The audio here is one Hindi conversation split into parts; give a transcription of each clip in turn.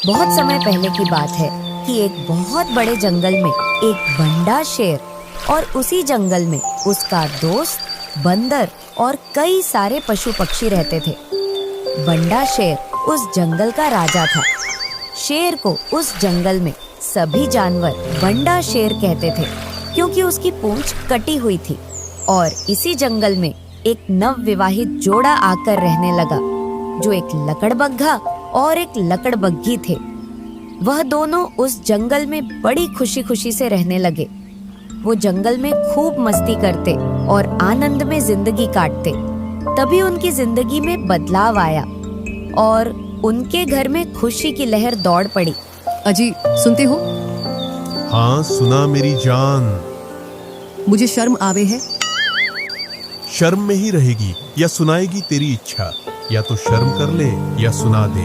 बहुत समय पहले की बात है कि एक बहुत बड़े जंगल में एक बंडा शेर और उसी जंगल में उसका दोस्त बंदर और कई सारे पशु पक्षी रहते थे। बंडा शेर उस जंगल का राजा था। शेर को उस जंगल में सभी जानवर बंडा शेर कहते थे क्योंकि उसकी पूंछ कटी हुई थी। और इसी जंगल में एक नवविवाहित जोड़ा आकर रहने लगा जो एक लकड़बग्घा और एक लकड़बग्घी थे। वह दोनों उस जंगल में बड़ी खुशी खुशी से रहने लगे। वो जंगल में खूब मस्ती करते और आनंद में जिंदगी काटते। तभी उनकी जिंदगी में बदलाव आया और उनके घर में खुशी की लहर दौड़ पड़ी। अजी, सुनते हो? हाँ, सुना मेरी जान। मुझे शर्म आवे है। शर्म में ही रहेगी या सुनाएगी तेरी इच्छा, या तो शर्म कर ले या सुना दे।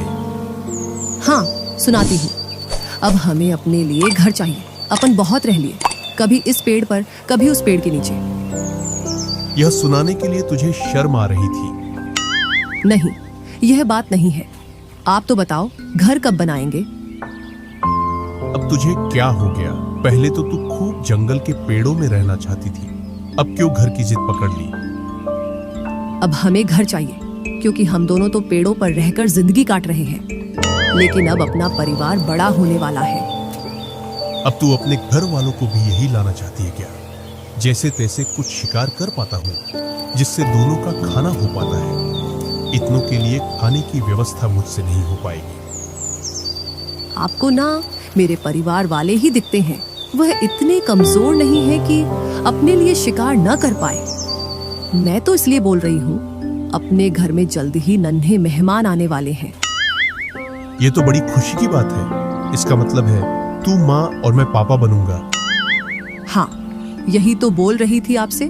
हाँ, सुनाती हूँ। अब हमें अपने लिए घर चाहिए। अपन बहुत रह लिए, कभी इस पेड़ पर कभी उस पेड़ के नीचे। यह सुनाने के लिए तुझे शर्म आ रही थी? नहीं, यह बात नहीं है। आप तो बताओ, घर कब बनाएंगे? अब तुझे क्या हो गया? पहले तो तू खूब जंगल के पेड़ों में रहना चाहती थी, अब क्यों घर की जिद पकड़ ली? अब हमें घर चाहिए क्योंकि हम दोनों तो पेड़ों पर रहकर जिंदगी काट रहे हैं, लेकिन अब अपना परिवार बड़ा होने वाला है। अब तू अपने घर वालों को भी यही लाना चाहती है क्या? जैसे तैसे कुछ शिकार कर पाता हूँ जिससे दोनों का खाना हो पाता है। इतनों के लिए खाने की व्यवस्था मुझसे नहीं हो पाएगी। आपको ना मेरे परिवार वाले ही दिखते हैं। वह इतने कमजोर नहीं है कि अपने लिए शिकार न कर पाए। मैं तो इसलिए बोल रही हूँ, अपने घर में जल्द ही नन्हे मेहमान आने वाले हैं। ये तो बड़ी खुशी की बात है। इसका मतलब है तू माँ और मैं पापा बनूंगा। हाँ, यही तो बोल रही थी आपसे।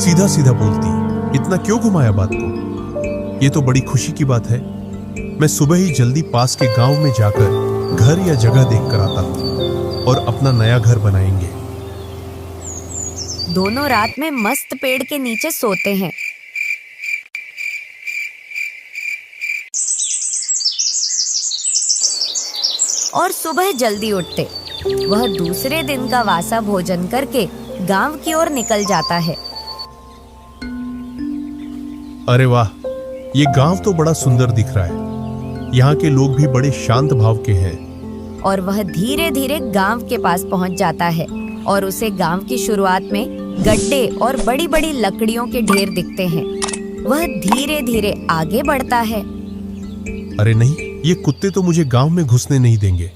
सीधा सीधा बोलती, इतना क्यों घुमाया बात को? ये तो बड़ी खुशी की बात है। मैं सुबह ही जल्दी पास के गांव में जाकर घर या जगह देख कर आता हूँ और अपना नया घर बनाएंगे। दोनों रात में मस्त पेड़ के नीचे सोते हैं। और सुबह जल्दी उठते। वह दूसरे दिन का वासा भोजन करके गांव की ओर निकल जाता है। अरे वाह, ये गांव तो बड़ा सुंदर दिख रहा है। यहाँ के लोग भी बड़े शांत भाव के हैं। और वह धीरे धीरे गांव के पास पहुंच जाता है और उसे गांव की शुरुआत में गड्ढे और बड़ी बड़ी लकड़ियों के ढेर दिखते हैं। वह धीरे धीरे आगे बढ़ता है। अरे नहीं, ये कुत्ते तो मुझे गांव में घुसने नहीं देंगे।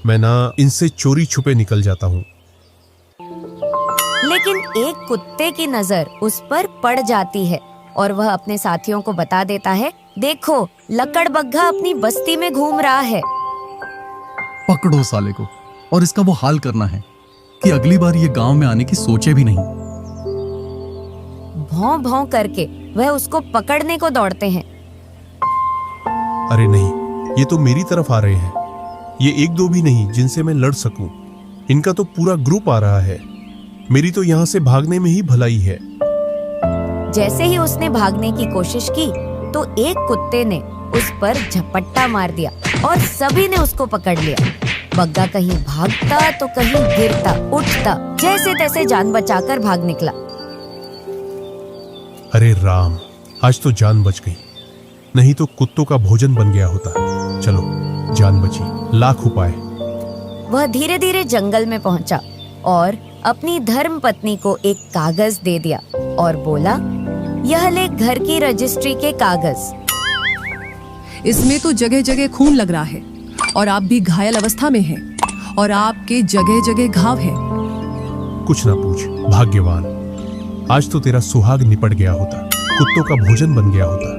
मैं ना इनसे चोरी छुपे निकल जाता हूँ। लेकिन एक कुत्ते की नजर उस पर पड़ जाती है और वह अपने साथियों को बता देता है, देखो, लकड़बग्घा अपनी बस्ती में घूम रहा है। पकड़ो साले को, और इसका वो हाल करना है कि अगली बार ये गांव में आने की सोचे भी नहीं। भौं भौं करके वह उसको पकड़ने को दौड़ते हैं। अरे नहीं, ये तो मेरी तरफ आ रहे हैं। ये एक दो भी नहीं जिनसे मैं लड़ सकूं। इनका तो पूरा ग्रुप आ रहा है। मेरी तो यहाँ से भागने में ही भलाई है। जैसे ही उसने भागने की कोशिश की तो एक कुत्ते ने उस पर झपट्टा मार दिया और सभी ने उसको पकड़ लिया। बग्गा कहीं भागता तो कहीं गिरता उठता, जैसे तैसे जान बचाकर भाग निकला। अरे राम, आज तो जान बच गई, नहीं तो कुत्तों का भोजन बन गया होता। चलो, जान बची, लाख उपाय। वह धीरे धीरे जंगल में पहुंचा और अपनी धर्म पत्नी को एक कागज दे दिया और बोला, यह ले घर की रजिस्ट्री के कागज। इसमें तो जगह जगह खून लग रहा है और आप भी घायल अवस्था में हैं और आपके जगह जगह घाव हैं। कुछ ना पूछ, भाग्यवान। आज तो तेरा सुहाग निपट गया होता, कुत्तों का भोजन बन गया होता।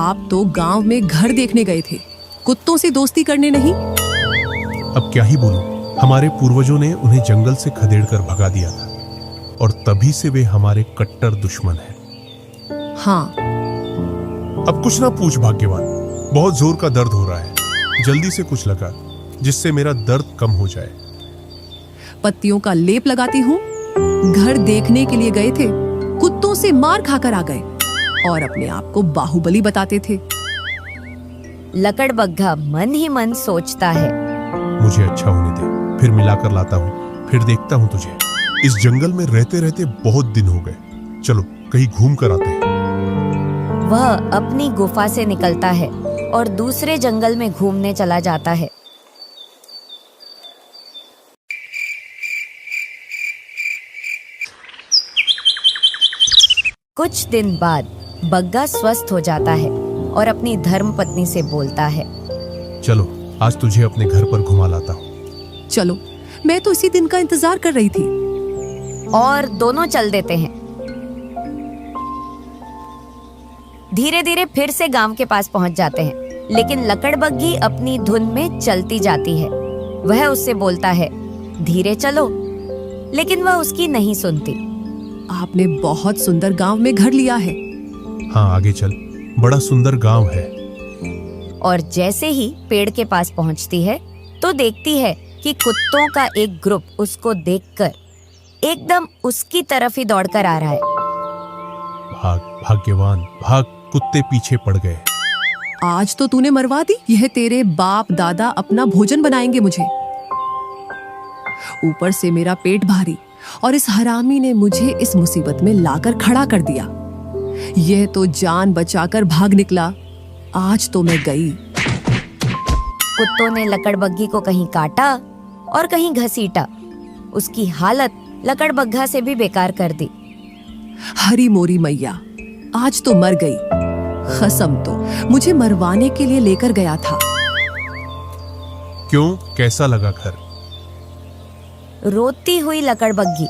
आप तो गांव में घर देखने गए थे, कुत्तों से दोस्ती करने नहीं। अब क्या ही बोलूं, हमारे पूर्वजों ने उन्हें जंगल से खदेड़कर भगा दिया था और तभी से वे हमारे कट्टर दुश्मन हैं। हाँ, अब कुछ ना पूछ भाग्यवान, बहुत जोर का दर्द हो रहा है। जल्दी से कुछ लगा जिससे मेरा दर्द कम हो जाए। पत्तियों का लेप लगाती हूँ। घर देखने के लिए गए थे, कुत्तों से मार खाकर आ गए और अपने आप को बाहुबली बताते थे। लकड़बग्घा मन ही मन सोचता है, मुझे अच्छा होने दे, फिर मिलाकर लाता हूँ, फिर देखता हूँ तुझे। इस जंगल में रहते रहते बहुत दिन हो गए, चलो कहीं घूम कर आते हैं। वह अपनी गुफा से निकलता है और दूसरे जंगल में घूमने चला जाता है। कुछ दिन बाद बग्गा स्वस्थ हो जाता है और अपनी धर्मपत्नी से बोलता है, चलो आज तुझे अपने घर पर घुमा लाता हूँ। चलो, मैं तो इसी दिन का इंतजार कर रही थी। और दोनों चल देते हैं। धीरे धीरे फिर से गांव के पास पहुंच जाते हैं, लेकिन लकड़बग्घी अपनी धुन में चलती जाती है। वह उससे बोलता है, धीरे चलो, लेकिन वह उसकी नहीं सुनती। आपने बहुत सुंदर गांव में घर लिया है। हाँ आगे चल, बड़ा सुंदर गांव है। और जैसे ही पेड़ के पास पहुंचती है तो देखती है कि कुत्तों का एक ग्रुप उसको देखकर एकदम उसकी तरफ ही दौड़कर आ रहा है। भाग भाग्यवान भाग, कुत्ते पीछे पड़ गए। आज तो तूने मरवा दी। यह तेरे बाप दादा अपना भोजन बनाएंगे मुझे। ऊपर से मेरा पेट भारी, और इस हरामी ने मुझे इस मुसीबत में लाकर खड़ा कर दिया। यह तो जान बचाकर भाग निकला। आज तो मैं गई। कुत्तों ने लकड़बग्घी को कहीं काटा और कहीं घसीटा। उसकी हालत लकड़बग्घा से भी बेकार कर दी। हरी मोरी मैया, आज तो मर गई। खसम तो मुझे मरवाने के लिए लेकर गया था। क्यों, कैसा लगा घर? रोती हुई लकड़बग्घी,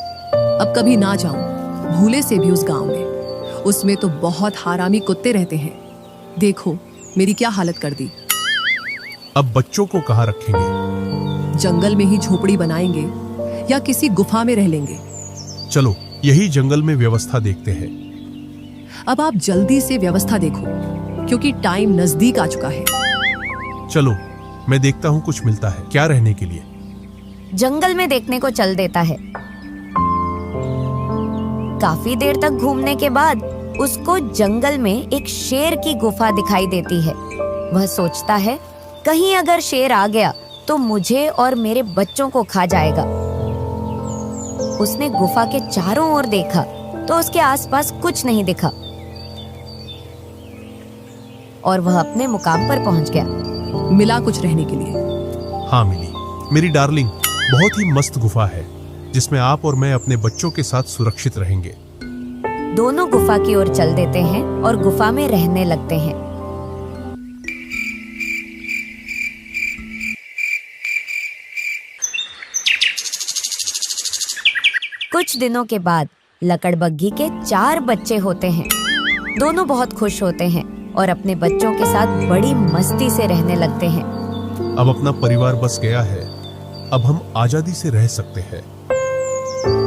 अब कभी ना जाऊं भूले से भी उस गांव में। उसमें तो बहुत हरामी कुत्ते रहते हैं। देखो मेरी क्या हालत कर दी। अब बच्चों को कहाँ रखेंगे? जंगल में ही झोपड़ी बनाएंगे या किसी गुफा में रह लेंगे। चलो यही जंगल में व्यवस्था देखते हैं। अब आप जल्दी से व्यवस्था देखो, क्योंकि टाइम नजदीक आ चुका है। चलो मैं देखता हूँ कुछ मिलता है क्या रहने के लिए। जंगल में देखने को चल देता है। काफी देर तक घूमने के बाद उसको जंगल में एक शेर की गुफा दिखाई देती है। वह सोचता है, कहीं अगर शेर आ गया तो मुझे और मेरे बच्चों को खा जाएगा। उसने गुफा के चारों ओर देखा तो उसके आसपास कुछ नहीं दिखा और वह अपने मुकाम पर पहुंच गया। मिला कुछ रहने के लिए? हाँ मिली मेरी डार्लिंग। बहुत ही मस्त गुफा है जिसमें आप और मैं अपने बच्चों के साथ सुरक्षित रहेंगे। दोनों गुफा की ओर चल देते हैं और गुफा में रहने लगते हैं। कुछ दिनों के बाद लकड़बग्घी के 4 बच्चे होते हैं। दोनों बहुत खुश होते हैं और अपने बच्चों के साथ बड़ी मस्ती से रहने लगते हैं। अब अपना परिवार बस गया है, अब हम आजादी से रह सकते हैं।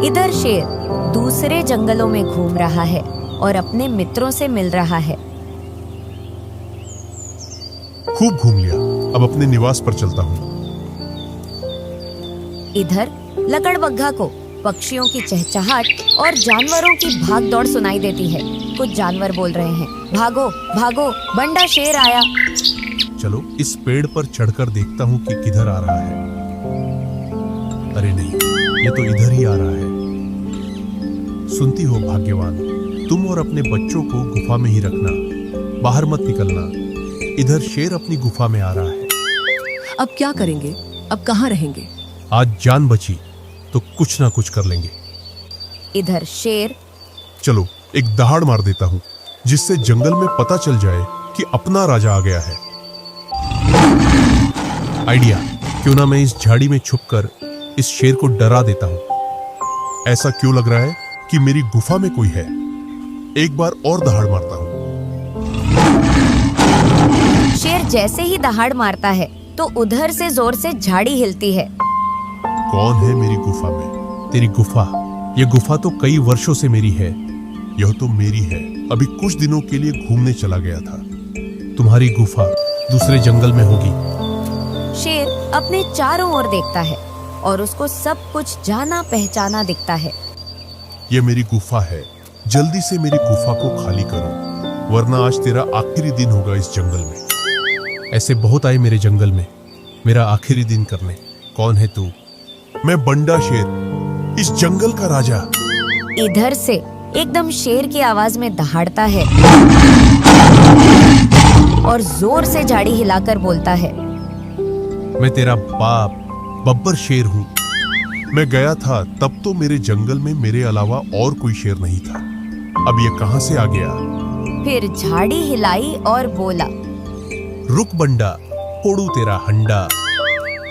इधर शेर दूसरे जंगलों में घूम रहा है और अपने मित्रों से मिल रहा है। खूब घूम लिया, अब अपने निवास पर चलता हूँ। इधर लकड़बग्घा को पक्षियों की चहचहाट और जानवरों की भाग दौड़ सुनाई देती है। कुछ जानवर बोल रहे हैं, भागो भागो, बंडा शेर आया। चलो इस पेड़ पर चढ़कर देखता हूँ कि किधर आ रहा है। अरे नहीं, ये तो इधर ही आ रहा है। सुनती हो भाग्यवान, तुम और अपने बच्चों को गुफा में ही रखना, बाहर मत निकलना। इधर शेर अपनी गुफा में आ रहा है। अब क्या करेंगे? अब कहाँ रहेंगे? आज जान बची तो कुछ ना कुछ कर लेंगे। इधर शेर, चलो एक दहाड़ मार देता हूँ जिससे जंगल में पता चल जाए कि अपना राजा आ गया है। आइडिया, क्यों ना मैं इस झाड़ी में छुपकर इस शेर को डरा देता हूँ। ऐसा क्यों लग रहा है कि मेरी गुफा में कोई है। एक बार और दहाड़ मारता हूँ। शेर जैसे ही दहाड़ मारता है तो उधर से जोर से झाड़ी हिलती है। कौन है मेरी गुफा में? तेरी गुफा? यह गुफा तो कई वर्षों से मेरी है। यह तो मेरी है, अभी कुछ दिनों के लिए घूमने चला गया था। तुम्हारी गुफा दूसरे जंगल में होगी। शेर अपने चारों ओर देखता है और उसको सब कुछ जाना पहचाना दिखता है। यह मेरी गुफा है, जल्दी से मेरी गुफा को खाली करो, वरना आज तेरा आखिरी दिन होगा इस जंगल में। ऐसे बहुत आए मेरे जंगल में मेरा आखिरी दिन करने। कौन है तू? मैं बंडा शेर, इस जंगल का राजा। इधर से एकदम शेर की आवाज में दहाड़ता है और जोर से झाड़ी हिलाकर बोलता है, मैं तेरा बाप बब्बर शेर हूँ। मैं गया था तब तो मेरे जंगल में मेरे अलावा और कोई शेर नहीं था। अब ये कहां से आ गया? फिर झाड़ी हिलाई और बोला, रुक बंडा, फोड़ू तेरा हंडा।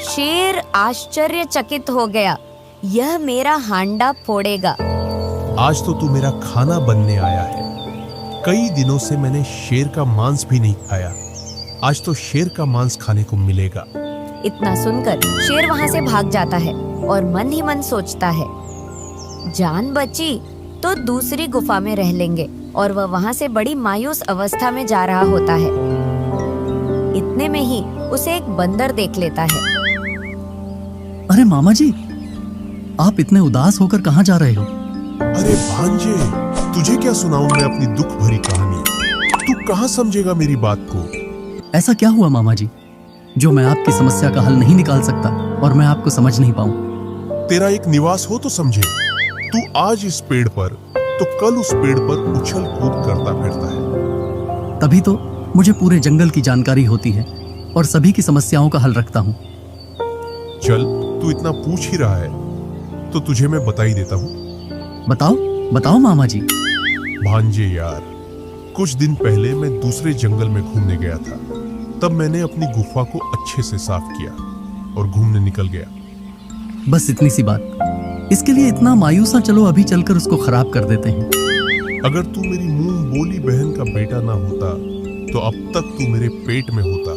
शेर आश्चर्यचकित हो गया, यह मेरा हांडा फोड़ेगा। आज तो तू मेरा खाना बनने आया है। कई दिनों से मैंने शेर का मांस भी नहीं खाया। आज तो शेर का मांस खाने को मिलेगा। इतना सुनकर शेर वहां से भाग जाता है और मन ही मन सोचता है, जान बची तो दूसरी गुफा में रह लेंगे। और वह वहां से बड़ी मायूस अवस्था में जा रहा होता है। इतने में ही उसे एक बंदर देख लेता है। अरे मामा जी, आप इतने उदास होकर कहाँ जा रहे हो? अरे भांजे, तुझे क्या सुनाऊं मैं अपनी दुख भरी कहानी? तू कहां समझेगा मेरी बात को? ऐसा क्या हुआ मामा जी जो मैं आपकी समस्या का हल नहीं निकाल सकता और मैं आपको समझ नहीं पाऊं? तेरा एक निवास हो तो समझे। तू आज इस पेड़ पर तो कल उस पेड़ पर उछल कूद करता फिरता है। तभी तो मुझे पूरे जंगल की जानकारी होती है और सभी की समस्याओं का हल रखता हूँ। चल, तू इतना पूछ ही रहा है तो तुझे मैं बता ही देता हूँ। बताओ बताओ मामा जी। भांजे यार, कुछ दिन पहले मैं दूसरे जंगल में घूमने गया था। तब मैंने अपनी गुफा को अच्छे से साफ किया और घूमने निकल गया। बस इतनी सी बात, इसके लिए इतना मायूस ना, चलो अभी चलकर उसको खराब कर देते हैं। अगर तू मेरी मुंह बोली बहन का बेटा ना होता तो अब तक तू मेरे पेट में होता।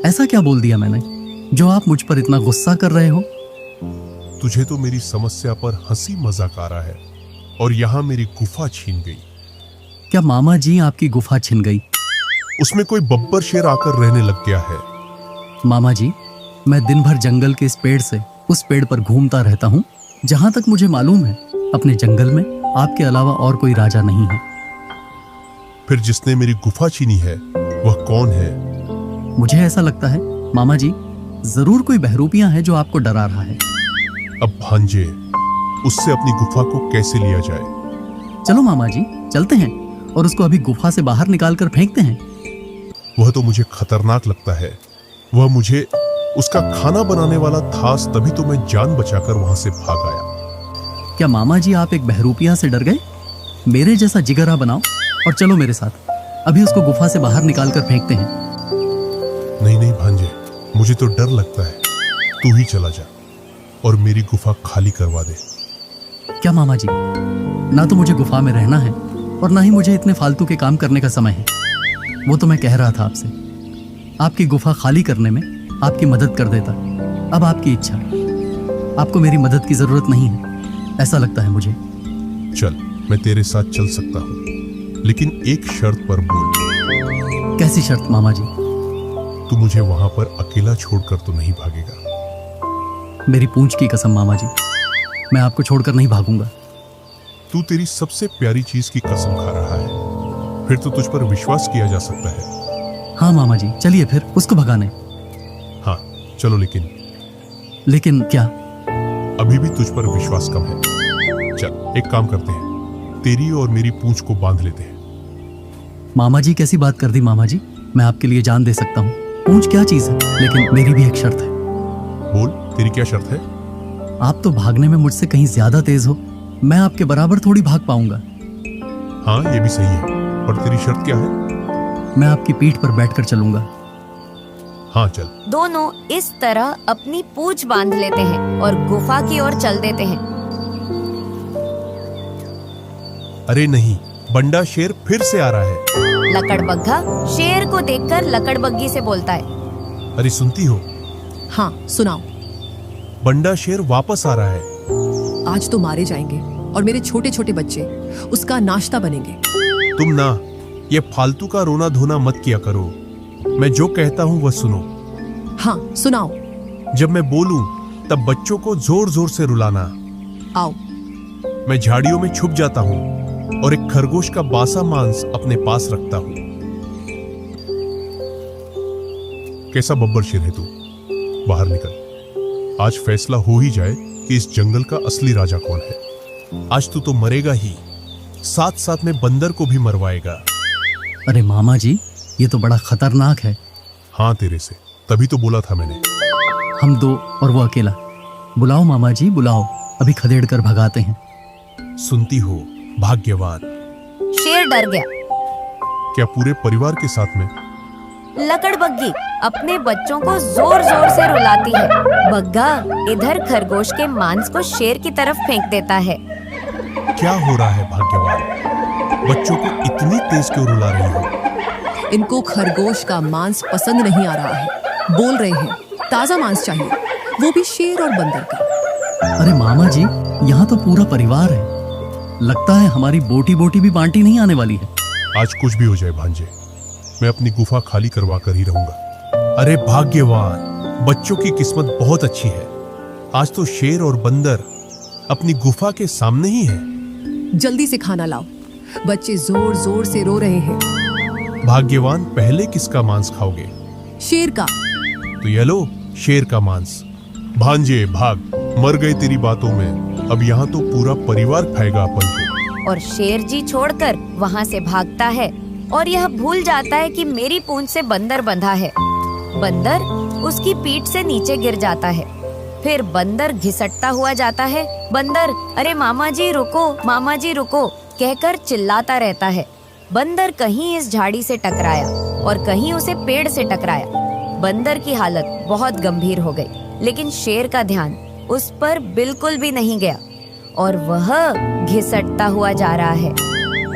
ऐसा क्या बोल दिया मैंने जो आप मुझ पर इतना गुस्सा कर रहे हो? तुझे तो मेरी समस्या पर हंसी मजाक आ रहा है और यहाँ मेरी गुफा छीन गई। क्या मामा जी आपकी गुफा छिन गई? उसमें कोई बब्बर शेर आकर रहने लग गया है। मामा जी, मैं दिन भर जंगल के इस पेड़ से उस पेड़ पर घूमता रहता हूँ। जहां तक मुझे मालूम है अपने जंगल में आपके अलावा और कोई राजा नहीं है। फिर जिसने मेरी गुफा छीनी है वह कौन है? मुझे ऐसा लगता है मामा जी, जरूर कोई बहरूपियां है जो आपको डरा रहा है। अब भांजे, उससे अपनी गुफा को कैसे लिया जाए? चलो मामा जी, चलते हैं और उसको अभी गुफा से बाहर निकाल कर फेंकते हैं। वह तो मुझे खतरनाक लगता है। वह मुझे उसका खाना बनाने वाला था, तभी तो मैं जान बचाकर वहां से भाग आया। क्या मामा जी आप एक बहरूपिया से डर गए? मेरे जैसा जिगरा बनाओ और चलो मेरे साथ, अभी उसको गुफा से बाहर निकाल कर फेंकते हैं। नहीं नहीं भांजे, मुझे तो डर लगता है। तू ही चला जा और मेरी गुफा खाली करवा दे। क्या मामा जी, ना तो मुझे गुफा में रहना है और ना ही मुझे इतने फालतू के काम करने का समय है। वो तो मैं कह रहा था आपसे, आपकी गुफा खाली करने में आपकी मदद कर देता। अब आपकी इच्छा, आपको मेरी मदद की जरूरत नहीं है, ऐसा लगता है मुझे। चल, मैं तेरे साथ चल सकता हूँ, लेकिन एक शर्त पर बोल। कैसी शर्त मामा जी? तू मुझे वहां पर अकेला छोड़कर तो नहीं भागेगा? मेरी पूंछ की कसम मामा जी, मैं आपको छोड़कर नहीं भागूंगा। तू तेरी सबसे प्यारी चीज की कसम खा रहा है, फिर तो तुझ पर विश्वास किया जा सकता है। हाँ मामा जी, चलिए फिर उसको भगाने। हाँ चलो, लेकिन क्या? अभी भी तुझ पर विश्वास कम है। चल, एक काम करते हैं, तेरी और मेरी पूंछ को बांध लेते हैं। मामा जी कैसी बात कर दी मामा जी, मैं आपके लिए जान दे सकता हूँ। पूंछ क्या चीज है, लेकिन मेरी भी एक शर्त है। बोल, तेरी क्या शर्त है? आप तो भागने में मुझसे कहीं ज्यादा तेज हो, मैं आपके बराबर थोड़ी भाग पाऊंगा। हाँ, ये भी सही है। और तेरी शर्त क्या है? मैं आपकी पीठ पर बैठकर चलूंगा। हाँ चल। दोनों इस तरह अपनी पूंछ बांध लेते हैं और गुफा की ओर चल देते हैं। अरे नहीं, बंडा शेर फिर से आ रहा है। लकड़बग्गा शेर को देखकर लकड़बग्गी से बोलता है, अरे सुनती हो? हाँ सुनाओ। बंडा शेर वापस आ रहा है। आज तो मारे जाएंगे और मेरे छोटे छोटे बच्चे उसका नाश्ता बनेंगे। तुम ना ये फालतू का रोना धोना मत किया करो। मैं जो कहता हूँ वह सुनो। हाँ सुनाओ। जब मैं बोलूं तब बच्चों को जोर जोर से रुलाना। आओ। मैं झाड़ियों में छुप जाता हूँ और एक खरगोश का बासा मांस अपने पास रखता हूँ। कैसा बब्बर शेर है तू? बाहर निकल। आज फैसला हो ही जाए कि इस जंगल का असली राजा कौन है। आज तू तो मरेगा ही, साथ साथ में बंदर को भी मरवाएगा। अरे मामा जी, ये तो बड़ा खतरनाक है। हाँ तेरे से, तभी तो बोला था मैंने। हम दो और वो अकेला। बुलाओ मामा जी, बुलाओ, अभी खदेड़ कर भगाते हैं। सुनती हो भाग्यवान? शेर डर गया। क्या पूरे परिवार के साथ में? लकड़बग्गी अपने बच्चों को जोर जोर से रुलाती है। बग्गा इधर खरगोश के मांस को शेर की तरफ फेंक देता है। क्या हो रहा है भाग्यवान? बच्चों को इतनी तेज क्यों रुला रही हो? इनको खरगोश का मांस पसंद नहीं आ रहा है। बोल रहे हैं ताजा मांस चाहिए, वो भी शेर और बंदर का। अरे मामा जी, यहाँ तो पूरा परिवार है। लगता है हमारी बोटी बोटी भी बांटी नहीं आने वाली है। आज कुछ भी हो जाए भांजे, मैं अपनी गुफा खाली करवा कर ही रहूंगा। अरे भाग्यवान, बच्चों की किस्मत बहुत अच्छी है। आज तो शेर और बंदर अपनी गुफा के सामने ही है। जल्दी से खाना लाओ, बच्चे जोर जोर से रो रहे हैं। भाग्यवान, पहले किसका मांस खाओगे? शेर का। तो ये लो शेर का मांस। भांजे भाग, मर गए तेरी बातों में। अब यहाँ तो पूरा परिवार खाएगा अपन को। और शेर जी छोड़कर वहाँ से भागता है और यह भूल जाता है कि मेरी पूंछ से बंदर बंधा है। बंदर उसकी पीठ से नीचे गिर जाता है। फिर बंदर घिसटता हुआ जाता है। बंदर अरे मामा जी रुको, मामा जी रुको कहकर चिल्लाता रहता है। बंदर कहीं इस झाड़ी से टकराया और कहीं उसे पेड़ से टकराया। बंदर की हालत बहुत गंभीर हो गई, लेकिन शेर का ध्यान उस पर बिल्कुल भी नहीं गया और वह घिसटता हुआ जा रहा है।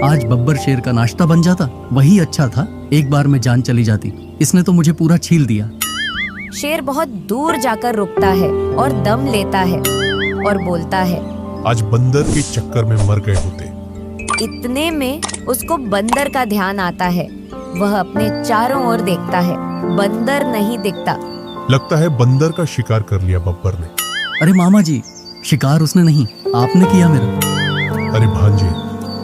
आज बब्बर शेर का नाश्ता बन जाता, वही अच्छा था। एक बार में जान चली जाती, इसने तो मुझे पूरा छील दिया। शेर बहुत दूर जाकर रुकता है और दम लेता है और बोलता है, आज बंदर के चक्कर में मर गए होते। इतने में उसको बंदर का ध्यान आता है। वह अपने चारों ओर देखता है, बंदर नहीं दिखता। लगता है बंदर का शिकार कर लिया बब्बर ने। अरे मामा जी, शिकार उसने नहीं, आपने किया मेरा। अरे भांजे,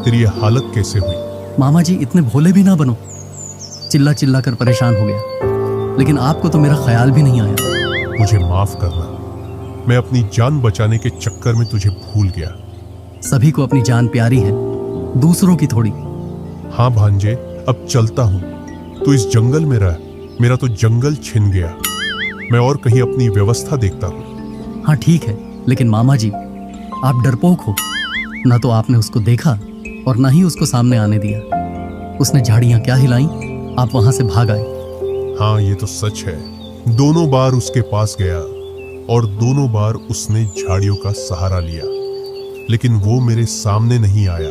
तेरी ये हालत कैसे हुई? मामा जी, इतने भोले भी ना बनो। चिल्ला चिल्ला कर परेशान हो गया, लेकिन आपको तो मेरा ख्याल भी नहीं आया। मुझे माफ करना, मैं अपनी जान बचाने के चक्कर में तुझे भूल गया। सभी को अपनी जान प्यारी है, दूसरों की थोड़ी। हाँ भांजे, अब चलता हूँ। तू इस जंगल में रह, मेरा तो जंगल छिन गया। मैं और कहीं अपनी व्यवस्था देखता हूँ। हाँ ठीक है, लेकिन मामा जी आप डरपोक हो। ना तो आपने उसको देखा और ना ही उसको सामने आने दिया। उसने झाड़ियाँ क्या हिलाई, आप वहां से भाग आए। हाँ ये तो सच है, दोनों बार उसके पास गया और दोनों बार उसने झाड़ियों का सहारा लिया, लेकिन वो मेरे सामने नहीं आया।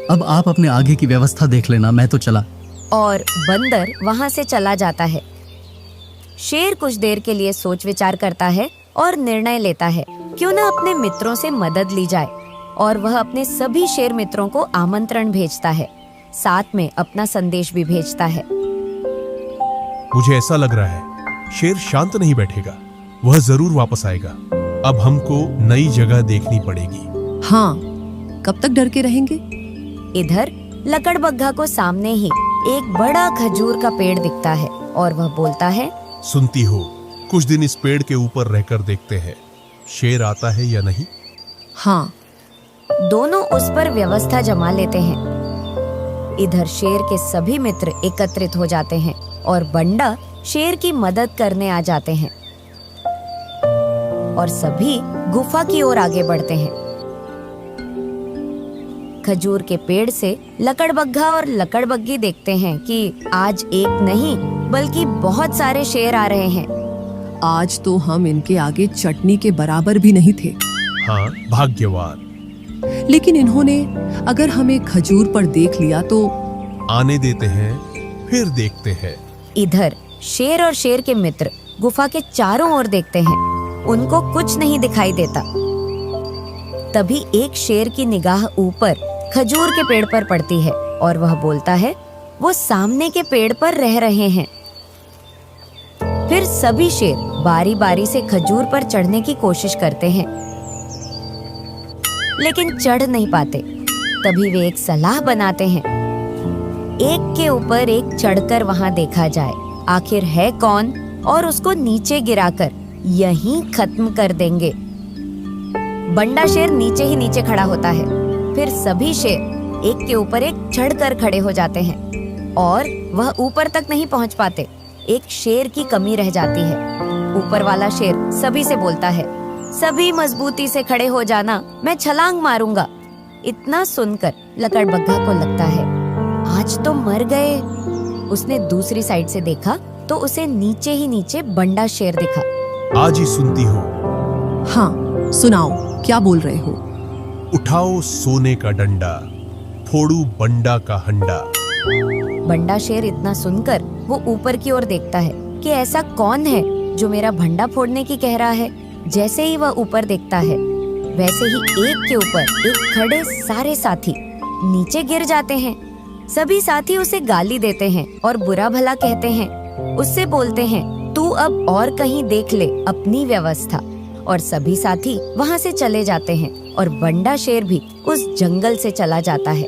अब आप अपने आगे की व्यवस्था देख लेना, मैं तो चला। और बंदर वहां से चला जाता है। शेर कुछ देर के लिए सोच विचार करता है और निर्णय लेता है क्यों ना अपने मित्रों से मदद ली जाए। और वह अपने सभी शेर मित्रों को आमंत्रण भेजता है, साथ में अपना संदेश भी भेजता है। मुझे ऐसा लग रहा है शेर शांत नहीं बैठेगा, वह जरूर वापस आएगा। अब हमको नई जगह देखनी पड़ेगी। हाँ, कब तक डर के रहेंगे? इधर लकड़बग्घा को सामने ही एक बड़ा खजूर का पेड़ दिखता है और वह बोलता है, सुनती हो, कुछ दिन इस पेड़ के ऊपर रहकर देखते हैं शेर आता है या नहीं। हाँ। दोनों उस पर व्यवस्था जमा लेते हैं। इधर शेर के सभी मित्र एकत्रित हो जाते हैं और बंडा शेर की मदद करने आ जाते हैं और सभी गुफा की ओर आगे बढ़ते हैं। खजूर के पेड़ से लकड़बग्घा और लकड़बग्गी देखते हैं कि आज एक नहीं बल्कि बहुत सारे शेर आ रहे हैं। आज तो हम इनके आगे चटनी के बराबर भी नहीं थे। हाँ भाग्यवान। लेकिन इन्होंने अगर हमें खजूर पर देख लिया तो आने देते हैं, फिर देखते हैं। इधर शेर और शेर के मित्र गुफा के चारों ओर देखते हैं, उनको कुछ नहीं दिखाई देता। तभी एक शेर की निगाह ऊपर खजूर के पेड़ पर पड़ती है और वह बोलता है, वो सामने के पेड़ पर रह रहे हैं। फिर सभी शेर बारी बारी से खजूर पर चढ़ने की कोशिश करते हैं, लेकिन चढ़ नहीं पाते। तभी वे एक सलाह बनाते हैं, एक के ऊपर एक चढ़कर वहां देखा जाए, आखिर है कौन और उसको नीचे गिराकर यहीं खत्म कर देंगे। बंडा शेर नीचे ही नीचे खड़ा होता है। फिर सभी शेर एक के ऊपर एक चढ़कर खड़े हो जाते हैं और वह ऊपर तक नहीं पहुंच पाते। एक शेर की कमी रह जाती है। ऊपर वाला शेर सभी से बोलता है, सभी मजबूती से खड़े हो जाना, मैं छलांग मारूंगा। इतना सुनकर लकड़बग्गा को लगता है आज तो मर गए। उसने दूसरी साइड से देखा तो उसे नीचे ही नीचे बंडा शेर दिखा। आज ही सुनती हो। हाँ, सुनाओ, क्या बोल रहे हो? उठाओ सोने का डंडा, फोड़ू बंडा का हंडा। बंडा शेर इतना सुनकर वो ऊपर की ओर देखता है कि ऐसा कौन है जो मेरा भंडा फोड़ने की कह रहा है। जैसे ही वह ऊपर देखता है वैसे ही एक के ऊपर एक खड़े सारे साथी नीचे गिर जाते हैं। सभी साथी उसे गाली देते हैं और बुरा भला कहते हैं। उससे बोलते हैं, तू अब और कहीं देख ले अपनी व्यवस्था। और सभी साथी वहाँ से चले जाते हैं और बंडा शेर भी उस जंगल से चला जाता है।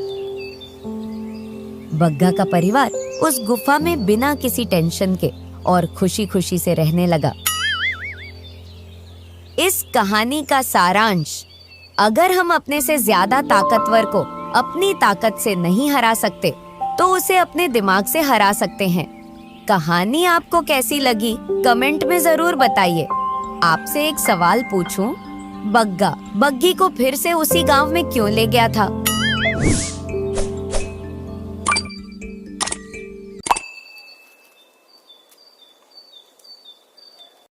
बग्गा का परिवार उस गुफा में बिना किसी टेंशन के और खुशी खुशी से रहने लगा। इस कहानी का सारांश, अगर हम अपने से ज्यादा ताकतवर को अपनी ताकत से नहीं हरा सकते तो उसे अपने दिमाग से हरा सकते हैं। कहानी आपको कैसी लगी कमेंट में जरूर बताइए। आपसे एक सवाल पूछूं, बग्गा बग्गी को फिर से उसी गांव में क्यों ले गया था?